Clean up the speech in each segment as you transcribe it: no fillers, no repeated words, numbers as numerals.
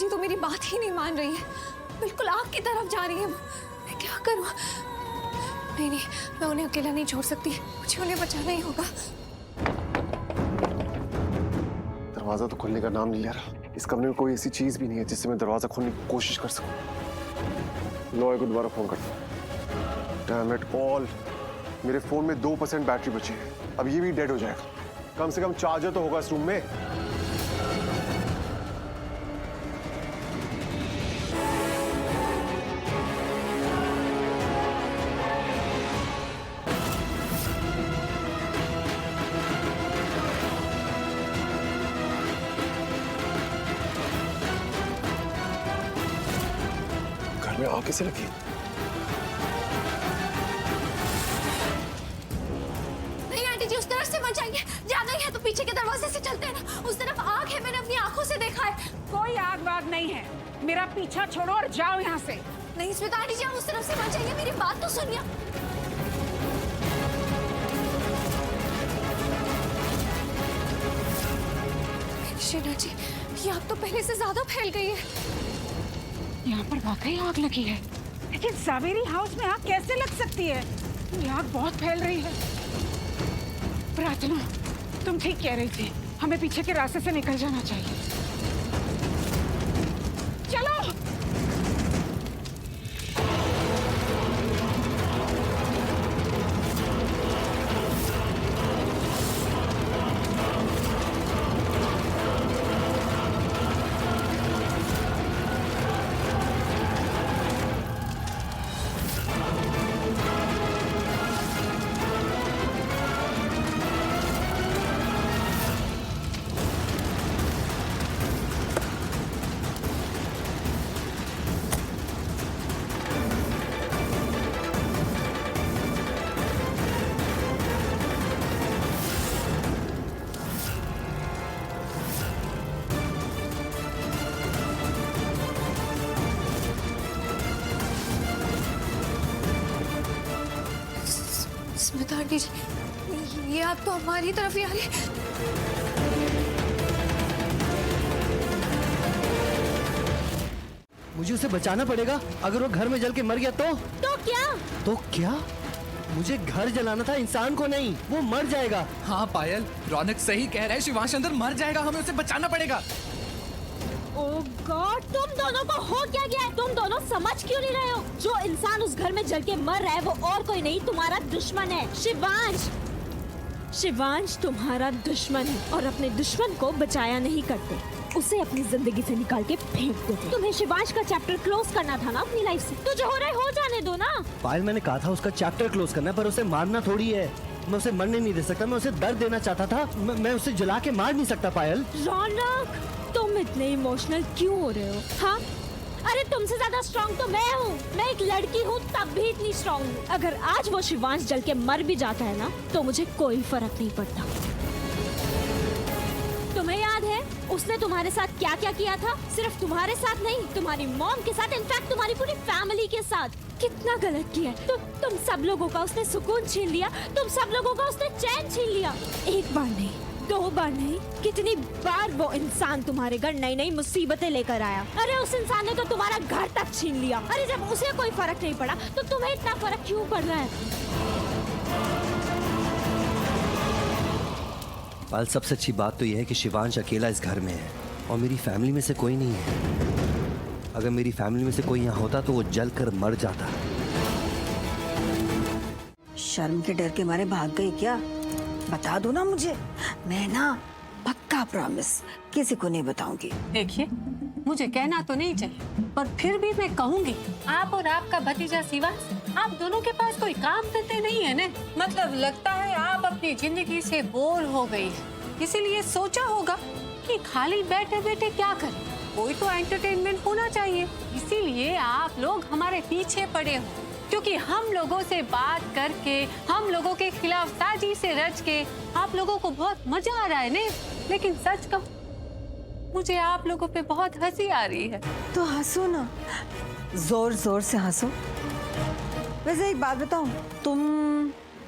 जी तो मेरी बात ही नहीं मान रही है, बिल्कुल आग की तरफ जा रही है। मैं क्या करूं? नहीं, मैं उन्हें अकेला नहीं छोड़ सकती, मुझे उन्हें बचाना ही होगा। दरवाजा तो खुलने का नाम नहीं ले रहा। इस कमरे में कोई ऐसी चीज भी नहीं है जिससे मैं दरवाजा खोलने की कोशिश कर सकूं। लॉय को दोबारा फोन करता हूं। डैम इट ऑल, मेरे फोन में 2% बैटरी बची है, अब ये भी डेड हो जाएगा। कम से कम चार्जर तो होगा इस रूम में। घर में आग कैसे लगी? उस तरफ से मत जाइए, जाना ही है तो पीछे के दरवाजे से चलते हैं ना, उस तरफ आग है, मैंने अपनी आंखों से देखा है। कोई आग वाग नहीं है, मेरा पीछा छोड़ो और जाओ यहाँ से। नहीं स्मिता आंटी जी, आप उस तरफ से मत जाइए, मेरी बात तो सुनिए। शेना जी, ये आग तो पहले से ज्यादा फैल गई है। यहाँ पर वाकई आग लगी है, लेकिन सावेरी हाउस में आग कैसे लग सकती है? ये आग बहुत फैल रही है। प्रार्थना, तुम ठीक कह रही थी, हमें पीछे के रास्ते से निकल जाना चाहिए। चलो। स्मिता आंटी जी, ये आग तो हमारी तरफ ही आ रही है। मुझे उसे बचाना पड़ेगा। अगर वो घर में जल के मर गया तो क्या? तो क्या? मुझे घर जलाना था, इंसान को नहीं। वो मर जाएगा। हाँ पायल, रौनक सही कह रहा है, शिवांश अंदर मर जाएगा, हमें उसे बचाना पड़ेगा। ओह गॉड, तुम दोनों को हो क्या गया है? तुम दोनों समझ क्यों नहीं रहे हो? जो इंसान उस घर में जल के मर रहा है वो और कोई नहीं, तुम्हारा दुश्मन है, शिवांश। शिवांश तुम्हारा दुश्मन है और अपने दुश्मन को बचाया नहीं करते, उसे अपनी जिंदगी से निकाल के फेंक देते। तुम्हें शिवांश का चैप्टर क्लोज करना था ना अपनी लाइफ से, तो जो हो रहा है हो जाने दो ना। पायल, मैंने कहा था उसका चैप्टर क्लोज करना, पर उसे मारना थोड़ी है। मैं उसे मरने नहीं दे सकता, मैं उसे दर्द देना चाहता था। मैं उसे जला के मार नहीं सकता। पायल, रौनक, तुम इतने इमोशनल क्यों हो रहे हो? हाँ, अरे तुमसे ज्यादा स्ट्रॉन्ग तो मैं हूँ। मैं एक लड़की हूँ तब भी इतनी स्ट्रॉन्ग हूँ। अगर आज वो शिवांश जल के मर भी जाता है ना तो मुझे कोई फर्क नहीं पड़ता। तुम्हें याद है उसने तुम्हारे साथ क्या क्या किया था? सिर्फ तुम्हारे साथ नहीं, तुम्हारी मॉम के साथ, इनफैक्ट तुम्हारी पूरी फैमिली के साथ। कितना गलत किया है। तुम सब लोगों का उसने सुकून छीन लिया, तुम सब लोगों का उसने चैन छीन लिया। एक बार नहीं, 2 बार नहीं, कितनी बार वो इंसान तुम्हारे घर नई नई मुसीबतें लेकर आया। अरे उस इंसान ने तो तुम्हारा घर तक छीन लिया। अरे जब उसे कोई फर्क नहीं पड़ा तो तुम्हें इतना फर्क क्यों पड़ रहा है? पायल, सबसे अच्छी बात तो यह है कि शिवांश अकेला इस घर में है और मेरी फैमिली में से कोई नहीं है। अगर मेरी फैमिली में से कोई यहाँ होता तो वो जल कर मर जाता। शर्म के डर के मारे भाग गई क्या? बता दो ना मुझे, मैं ना पक्का प्रॉमिस किसी को नहीं बताऊंगी। देखिए, मुझे कहना तो नहीं चाहिए पर फिर भी मैं कहूंगी, आप और आपका भतीजा शिवांश, आप दोनों के पास कोई काम धंधे नहीं है ना? मतलब लगता है आप अपनी जिंदगी से बोर हो गई है, इसीलिए सोचा होगा कि खाली बैठे बैठे क्या करें, कोई तो एंटरटेनमेंट होना चाहिए। इसीलिए आप लोग हमारे पीछे पड़े हो, क्योंकि हम लोगों से बात करके, हम लोगों के खिलाफ साजिश से रच के आप लोगों को बहुत मजा आ रहा है ने? लेकिन सच कहूं, मुझे आप लोगों पे बहुत हंसी आ रही है। तो हंसो ना, जोर जोर से हंसो। वैसे एक बात बताऊं, तुम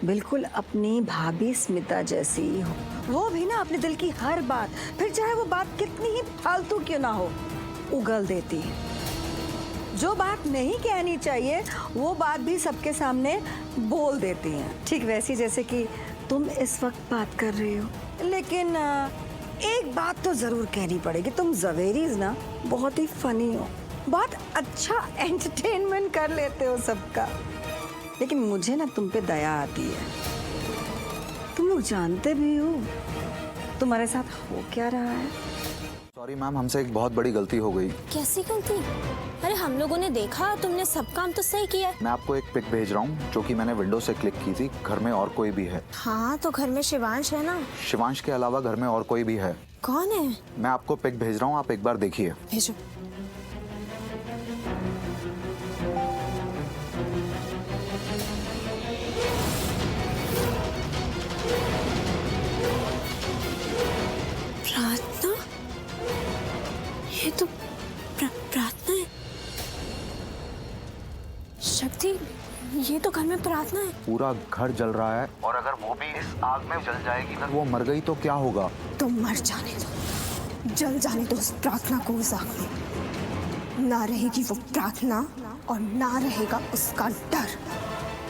बिल्कुल अपनी भाभी स्मिता जैसी ही हो। वो भी ना अपने दिल की हर बात, फिर चाहे वो बात कितनी ही फालतू क्यों ना हो, उगल देती है। जो बात नहीं कहनी चाहिए वो बात भी सबके सामने बोल देती हैं। ठीक वैसी जैसे कि तुम इस वक्त बात कर रही हो। लेकिन एक बात तो जरूर कहनी पड़ेगी, तुम जवेरीज ना बहुत ही फनी हो, बहुत अच्छा एंटरटेनमेंट कर लेते हो सबका। लेकिन मुझे ना तुम पे दया आती है। तुम लोग जानते भी हो तुम्हारे साथ हो क्या रहा है। सॉरी मैम, हमसे एक बहुत बड़ी गलती हो गई। कैसी गलती? अरे हम लोगों ने देखा, तुमने सब काम तो सही किया है। मैं आपको एक पिक भेज रहा हूँ जो कि मैंने विंडो से क्लिक की थी। घर में और कोई भी है? हाँ, तो घर में शिवांश है ना। शिवांश के अलावा घर में और कोई भी है? कौन है? मैं आपको पिक भेज रहा हूँ, आप एक बार देखिए। भेजो। प्रार्थना? ये तो प्रार्थना है। शक्ति, ये तो घर में प्रार्थना है। पूरा घर जल रहा है और अगर वो भी इस आग में जल जाएगी ना, वो मर गई तो क्या होगा? तो मर जाने दो, जल जाने दो उस प्रार्थना को उस आग में। ना रहेगी वो प्रार्थना और ना रहेगा उसका डर।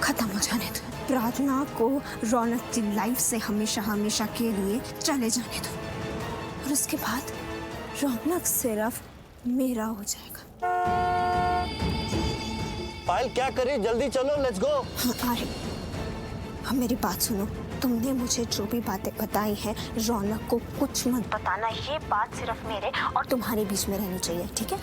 खत्म हो जाने दो। प्रार्थना को रौनक की लाइफ से हमेशा हमेशा के लिए चले जाने दो और उसके बाद रौनक सिर्फ मेरा हो जाएगा। पायल क्या करी, जल्दी चलो, लेट्स गो। हाँ, अरे अब मेरी बात सुनो। तुमने मुझे जो भी बातें बताई हैं रौनक को कुछ मत बताना। ये बात सिर्फ मेरे और तुम्हारे बीच में रहनी चाहिए, ठीक है?